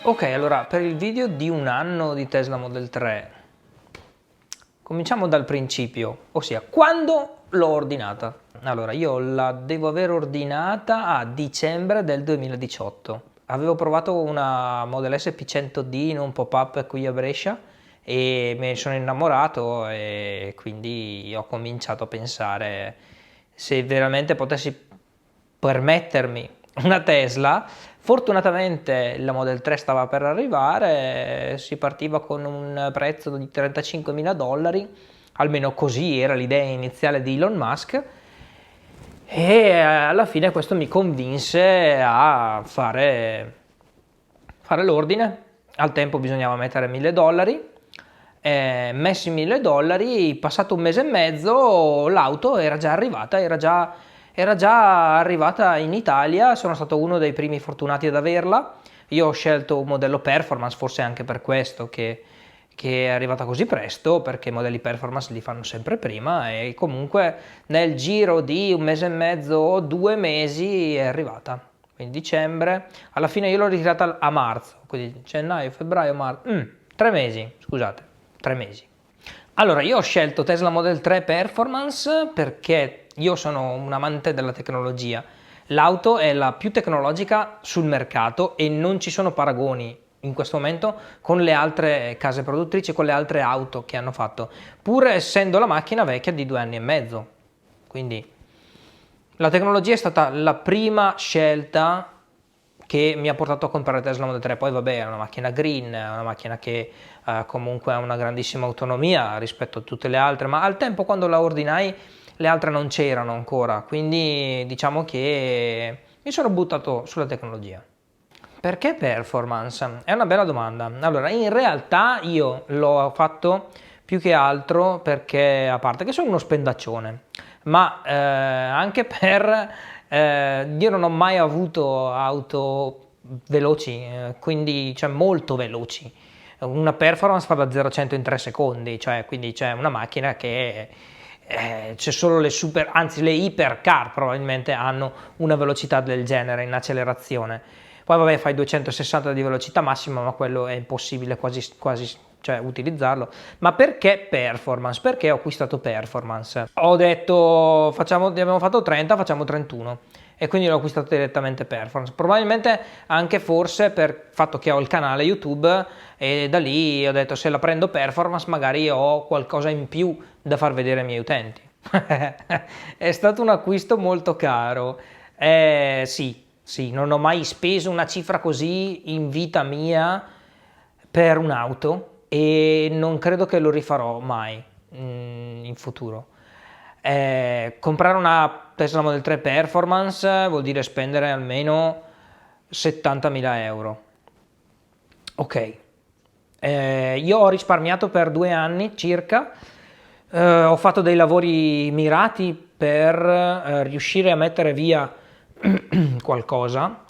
Ok, allora per il video di un anno di Tesla Model 3 cominciamo dal principio, ossia quando l'ho ordinata. Allora, io la devo aver ordinata a dicembre del 2018. Avevo provato una Model S P100D in un pop-up qui a Brescia e me ne sono innamorato e quindi ho cominciato a pensare se veramente potessi permettermi una Tesla. Fortunatamente la Model 3 stava per arrivare, si partiva con un prezzo di $35.000, almeno così era l'idea iniziale di Elon Musk, e alla fine questo mi convinse a fare l'ordine. Al tempo bisognava mettere $1.000, messi $1.000, passato un mese e mezzo l'auto era già arrivata, era già arrivata in Italia. Sono stato uno dei primi fortunati ad averla. Io ho scelto un modello performance, forse anche per questo che è arrivata così presto, perché i modelli performance li fanno sempre prima, e comunque nel giro di un mese e mezzo o 2 mesi è arrivata. Quindi dicembre, alla fine io l'ho ritirata a marzo, quindi gennaio, febbraio, marzo, 3 mesi, scusate, 3 mesi. Allora, io ho scelto Tesla Model 3 Performance perché io sono un amante della tecnologia. L'auto è la più tecnologica sul mercato e non ci sono paragoni in questo momento con le altre case produttrici, con le altre auto che hanno fatto, pur essendo la macchina vecchia di 2 anni e mezzo. Quindi la tecnologia è stata la prima scelta che mi ha portato a comprare Tesla Model 3. Poi vabbè, è una macchina green, è una macchina che comunque ha una grandissima autonomia rispetto a tutte le altre, ma al tempo quando la ordinai le altre non c'erano ancora, quindi diciamo che mi sono buttato sulla tecnologia. Perché performance? È una bella domanda. Allora, in realtà io l'ho fatto più che altro perché, a parte che sono uno spendaccione, ma anche per io non ho mai avuto auto veloci, quindi cioè molto veloci. Una performance fa da 0 a 100 in 3 secondi, cioè quindi c'è una macchina che c'è solo le super, anzi le hypercar probabilmente hanno una velocità del genere in accelerazione. Poi vabbè, fai 260 di velocità massima, ma quello è impossibile quasi cioè, utilizzarlo. Ma perché performance? Perché ho acquistato performance? Ho detto, abbiamo fatto 30, facciamo 31. E quindi l'ho acquistato direttamente performance. Probabilmente anche forse per il fatto che ho il canale YouTube, e da lì ho detto se la prendo performance magari ho qualcosa in più da far vedere ai miei utenti. È stato un acquisto molto caro. Sì, non ho mai speso una cifra così in vita mia per un'auto e non credo che lo rifarò mai in futuro. Comprare una Tesla Model 3 Performance vuol dire spendere almeno 70.000 euro. Ok, io ho risparmiato per 2 anni circa, ho fatto dei lavori mirati per riuscire a mettere via qualcosa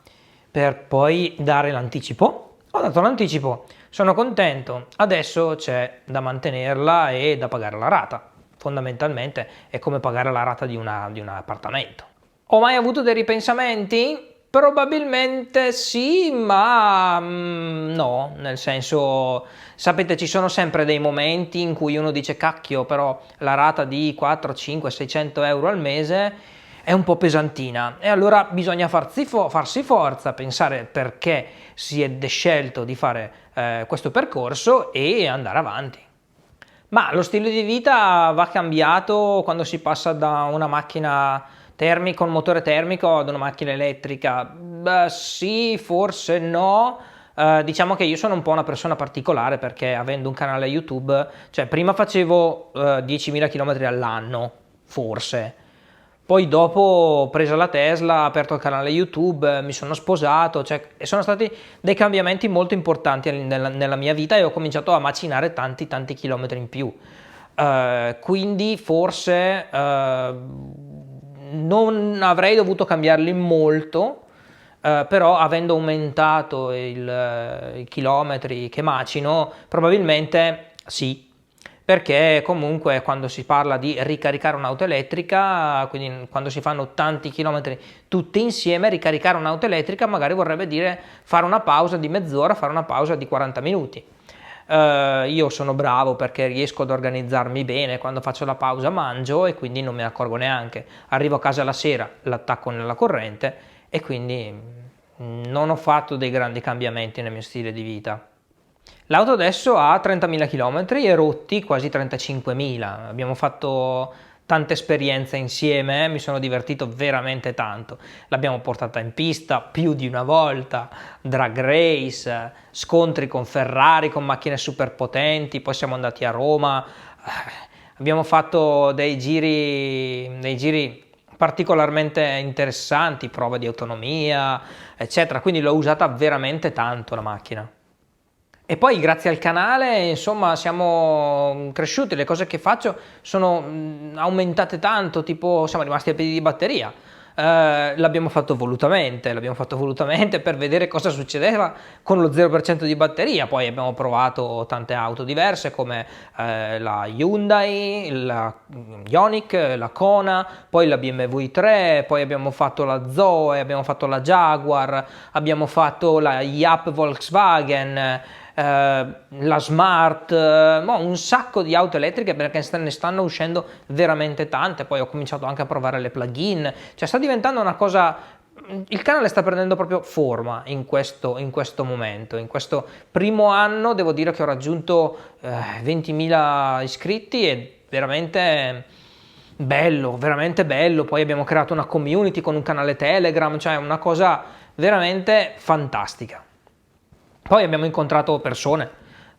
per poi dare l'anticipo. Ho dato l'anticipo, sono contento, adesso c'è da mantenerla e da pagare la rata. Fondamentalmente è come pagare la rata di un appartamento. Ho mai avuto dei ripensamenti? Probabilmente sì, ma no, nel senso, sapete, ci sono sempre dei momenti in cui uno dice cacchio, però la rata di 4, 5, 600 euro al mese è un po' pesantina e allora bisogna farsi forza, pensare perché si è scelto di fare questo percorso e andare avanti. Ma lo stile di vita va cambiato quando si passa da una macchina termica, un motore termico, ad una macchina elettrica. Beh, sì, forse no. Diciamo che io sono un po' una persona particolare perché avendo un canale YouTube, cioè prima facevo 10.000 km all'anno, forse. Poi dopo, presa la Tesla, ho aperto il canale YouTube, mi sono sposato, cioè sono stati dei cambiamenti molto importanti nella mia vita e ho cominciato a macinare tanti chilometri in più. Quindi forse non avrei dovuto cambiarli molto, però avendo aumentato i chilometri che macino, probabilmente sì. perché comunque quando si parla di ricaricare un'auto elettrica, quindi quando si fanno tanti chilometri tutti insieme, ricaricare un'auto elettrica magari vorrebbe dire fare una pausa di mezz'ora, fare una pausa di 40 minuti. Io sono bravo perché riesco ad organizzarmi bene, quando faccio la pausa mangio e quindi non me ne accorgo neanche. Arrivo a casa la sera, l'attacco nella corrente e quindi non ho fatto dei grandi cambiamenti nel mio stile di vita. L'auto adesso ha 30.000 km e rotti quasi 35.000. Abbiamo fatto tante esperienze insieme, mi sono divertito veramente tanto. L'abbiamo portata in pista più di una volta, drag race, scontri con Ferrari, con macchine super potenti, poi siamo andati a Roma, abbiamo fatto dei giri particolarmente interessanti, prove di autonomia, eccetera, quindi l'ho usata veramente tanto la macchina. E poi grazie al canale, insomma, siamo cresciuti, le cose che faccio sono aumentate tanto, tipo siamo rimasti a piedi di batteria. L'abbiamo fatto volutamente per vedere cosa succedeva con lo 0% di batteria. Poi abbiamo provato tante auto diverse come la Hyundai, la Ioniq, la Kona, poi la BMW i3, poi abbiamo fatto la Zoe, abbiamo fatto la Jaguar, abbiamo fatto la Yap Volkswagen, la Smart, un sacco di auto elettriche perché ne stanno uscendo veramente tante. Poi ho cominciato anche a provare le plug-in, cioè sta diventando una cosa, il canale sta prendendo proprio forma in questo momento. In questo primo anno devo dire che ho raggiunto 20.000 iscritti e veramente bello. Poi abbiamo creato una community con un canale Telegram, cioè una cosa veramente fantastica. Poi abbiamo incontrato persone,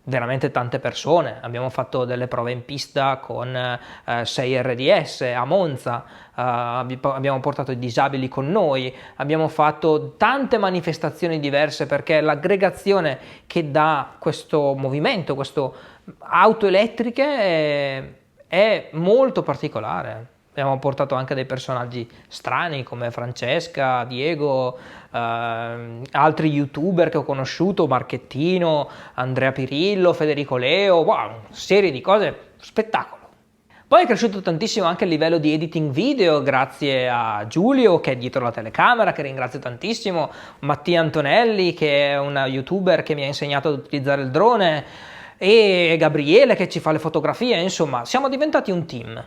veramente tante persone, abbiamo fatto delle prove in pista con 6 RDS a Monza, abbiamo portato i disabili con noi, abbiamo fatto tante manifestazioni diverse perché l'aggregazione che dà questo movimento, queste auto elettriche è molto particolare. Abbiamo portato anche dei personaggi strani come Francesca, Diego, altri youtuber che ho conosciuto, Marchettino, Andrea Pirillo, Federico Leo, wow, una serie di cose, spettacolo. Poi è cresciuto tantissimo anche il livello di editing video grazie a Giulio che è dietro la telecamera, che ringrazio tantissimo, Mattia Antonelli che è una youtuber che mi ha insegnato ad utilizzare il drone e Gabriele che ci fa le fotografie, insomma siamo diventati un team.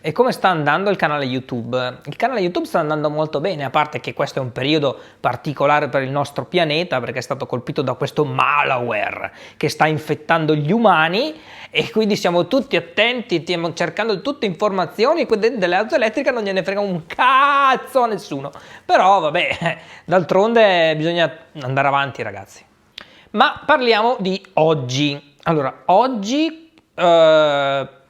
E come sta andando il canale YouTube? Il canale YouTube sta andando molto bene, a parte che questo è un periodo particolare per il nostro pianeta perché è stato colpito da questo malware che sta infettando gli umani e quindi siamo tutti attenti, stiamo cercando tutte informazioni e delle auto elettriche non gliene frega un cazzo a nessuno. Però vabbè, d'altronde bisogna andare avanti ragazzi. Ma parliamo di oggi. Allora, oggi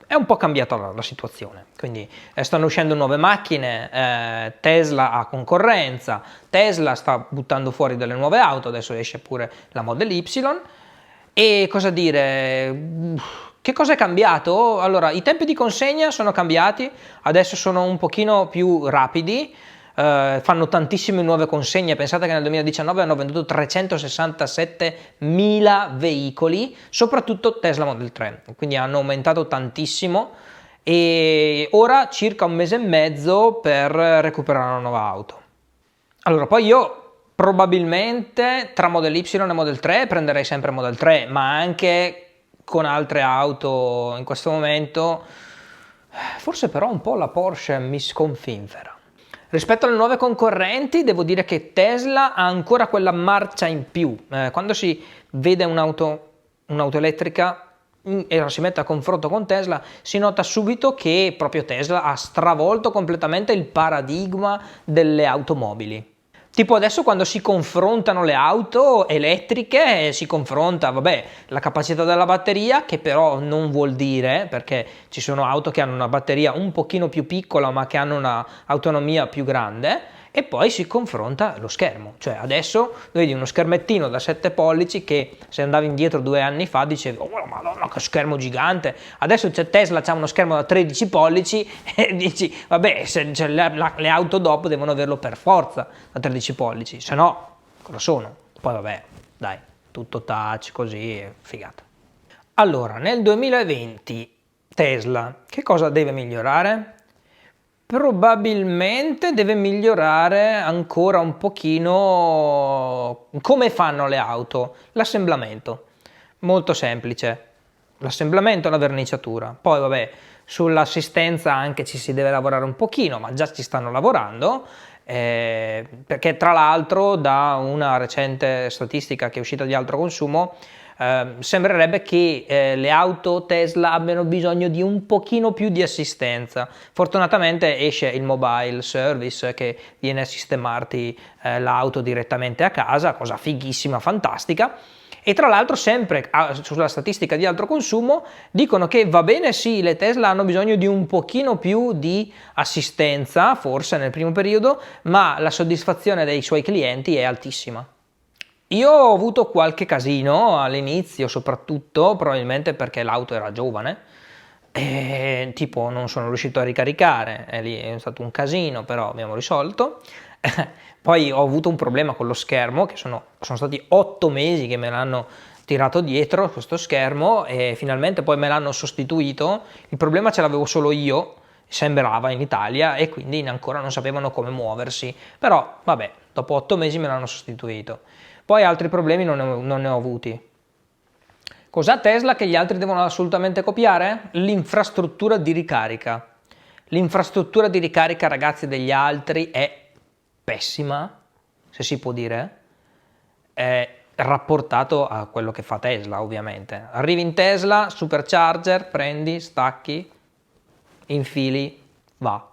è un po' cambiata la situazione, quindi stanno uscendo nuove macchine, Tesla ha concorrenza, Tesla sta buttando fuori delle nuove auto, adesso esce pure la Model Y e cosa dire, che cosa è cambiato? Allora, i tempi di consegna sono cambiati, adesso sono un pochino più rapidi, fanno tantissime nuove consegne, pensate che nel 2019 hanno venduto 367.000 veicoli, soprattutto Tesla Model 3, quindi hanno aumentato tantissimo e ora circa un mese e mezzo per recuperare una nuova auto. Allora, poi io probabilmente tra Model Y e Model 3 prenderei sempre Model 3, ma anche con altre auto in questo momento, forse però un po' la Porsche mi sconfinfera. Rispetto alle nuove concorrenti devo dire che Tesla ha ancora quella marcia in più, quando si vede un'auto elettrica e la si mette a confronto con Tesla si nota subito che proprio Tesla ha stravolto completamente il paradigma delle automobili. Tipo adesso quando si confrontano le auto elettriche si confronta, vabbè, la capacità della batteria che però non vuol dire, perché ci sono auto che hanno una batteria un pochino più piccola ma che hanno un'autonomia più grande e poi si confronta lo schermo, cioè adesso vedi uno schermettino da 7 pollici che se andavi indietro 2 anni fa dicevi oh madonna che schermo gigante, adesso c'è Tesla, c'ha uno schermo da 13 pollici e dici vabbè le auto dopo devono averlo per forza da 13 pollici, se no cosa sono? Poi vabbè dai, tutto touch così, figata. Allora, nel 2020 Tesla che cosa deve migliorare? Probabilmente deve migliorare ancora un pochino come fanno le auto, l'assemblamento. Molto semplice, l'assemblamento e la verniciatura. Poi vabbè, sull'assistenza anche ci si deve lavorare un pochino, ma già ci stanno lavorando, perché tra l'altro da una recente statistica che è uscita di altro consumo, sembrerebbe che le auto Tesla abbiano bisogno di un pochino più di assistenza. Fortunatamente esce il mobile service che viene a sistemarti l'auto direttamente a casa, cosa fighissima, fantastica. E tra l'altro sempre sulla statistica di altro consumo dicono che va bene sì, le Tesla hanno bisogno di un pochino più di assistenza, forse nel primo periodo, ma la soddisfazione dei suoi clienti è altissima. Io ho avuto qualche casino all'inizio, soprattutto probabilmente perché l'auto era giovane, e tipo non sono riuscito a ricaricare, e lì è stato un casino, però abbiamo risolto. Poi ho avuto un problema con lo schermo, che sono stati 8 mesi che me l'hanno tirato dietro questo schermo e finalmente poi me l'hanno sostituito. Il problema ce l'avevo solo io, sembrava, in Italia, e quindi ancora non sapevano come muoversi, però vabbè, dopo 8 mesi me l'hanno sostituito. Poi altri problemi non ne ho avuti. Cos'ha Tesla che gli altri devono assolutamente copiare? L'infrastruttura di ricarica. L'infrastruttura di ricarica, ragazzi, degli altri è pessima, se si può dire, è rapportato a quello che fa Tesla, ovviamente. Arrivi in Tesla, supercharger, prendi, stacchi, infili, va.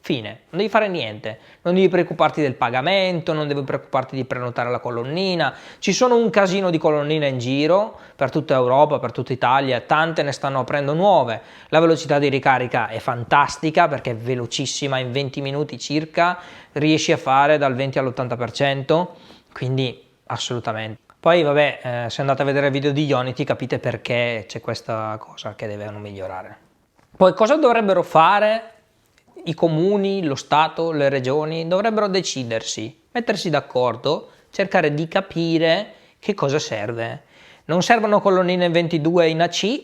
Fine, non devi fare niente, non devi preoccuparti del pagamento, non devi preoccuparti di prenotare la colonnina, ci sono un casino di colonnine in giro per tutta Europa, per tutta Italia, tante ne stanno aprendo nuove, la velocità di ricarica è fantastica perché è velocissima, in 20 minuti circa riesci a fare dal 20 all'80%, quindi assolutamente. Poi vabbè, se andate a vedere il video di Ionity capite perché c'è questa cosa che devono migliorare. Poi cosa dovrebbero fare i comuni, lo Stato, le regioni? Dovrebbero decidersi, mettersi d'accordo, cercare di capire che cosa serve. Non servono colonnine 22 in AC,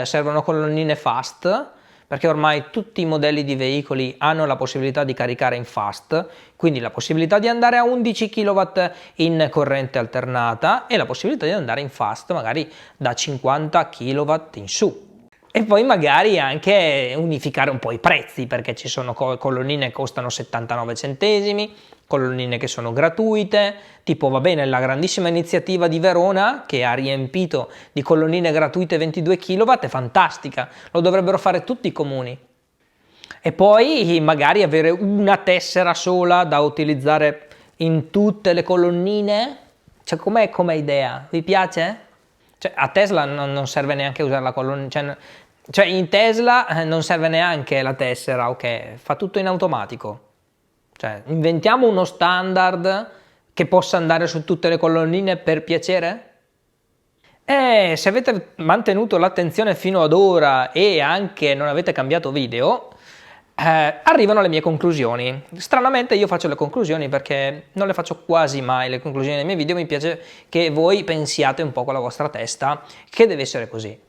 servono colonnine fast, perché ormai tutti i modelli di veicoli hanno la possibilità di caricare in fast, quindi la possibilità di andare a 11 kW in corrente alternata e la possibilità di andare in fast magari da 50 kW in su. E poi magari anche unificare un po' i prezzi, perché ci sono colonnine che costano 79 centesimi, colonnine che sono gratuite, tipo va bene la grandissima iniziativa di Verona che ha riempito di colonnine gratuite 22 kW, è fantastica, lo dovrebbero fare tutti i comuni. E poi magari avere una tessera sola da utilizzare in tutte le colonnine, cioè com'è come idea, vi piace? Cioè, a Tesla non serve neanche usare la colonnina, cioè in Tesla non serve neanche la tessera, ok, fa tutto in automatico. Cioè, inventiamo uno standard che possa andare su tutte le colonnine per piacere? E se avete mantenuto l'attenzione fino ad ora e anche non avete cambiato video, arrivano le mie conclusioni. Stranamente io faccio le conclusioni perché non le faccio quasi mai le conclusioni dei miei video, mi piace che voi pensiate un po' con la vostra testa che deve essere così.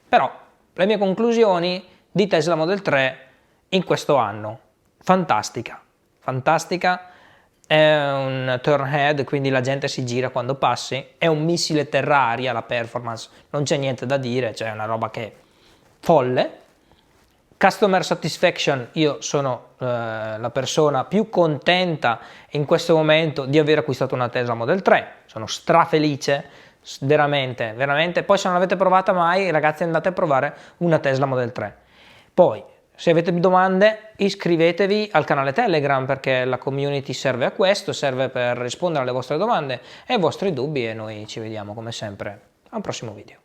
Però le mie conclusioni di Tesla Model 3 in questo anno, fantastica, fantastica, è un turn head, quindi la gente si gira quando passi, è un missile terra-aria la performance, non c'è niente da dire, c'è una roba che è folle. Customer satisfaction, io sono la persona più contenta in questo momento di aver acquistato una Tesla Model 3, sono strafelice, veramente, veramente. Poi se non l'avete provata mai, ragazzi, andate a provare una Tesla Model 3. Poi, se avete domande, iscrivetevi al canale Telegram perché la community serve a questo, serve per rispondere alle vostre domande e ai vostri dubbi e noi ci vediamo come sempre a un prossimo video.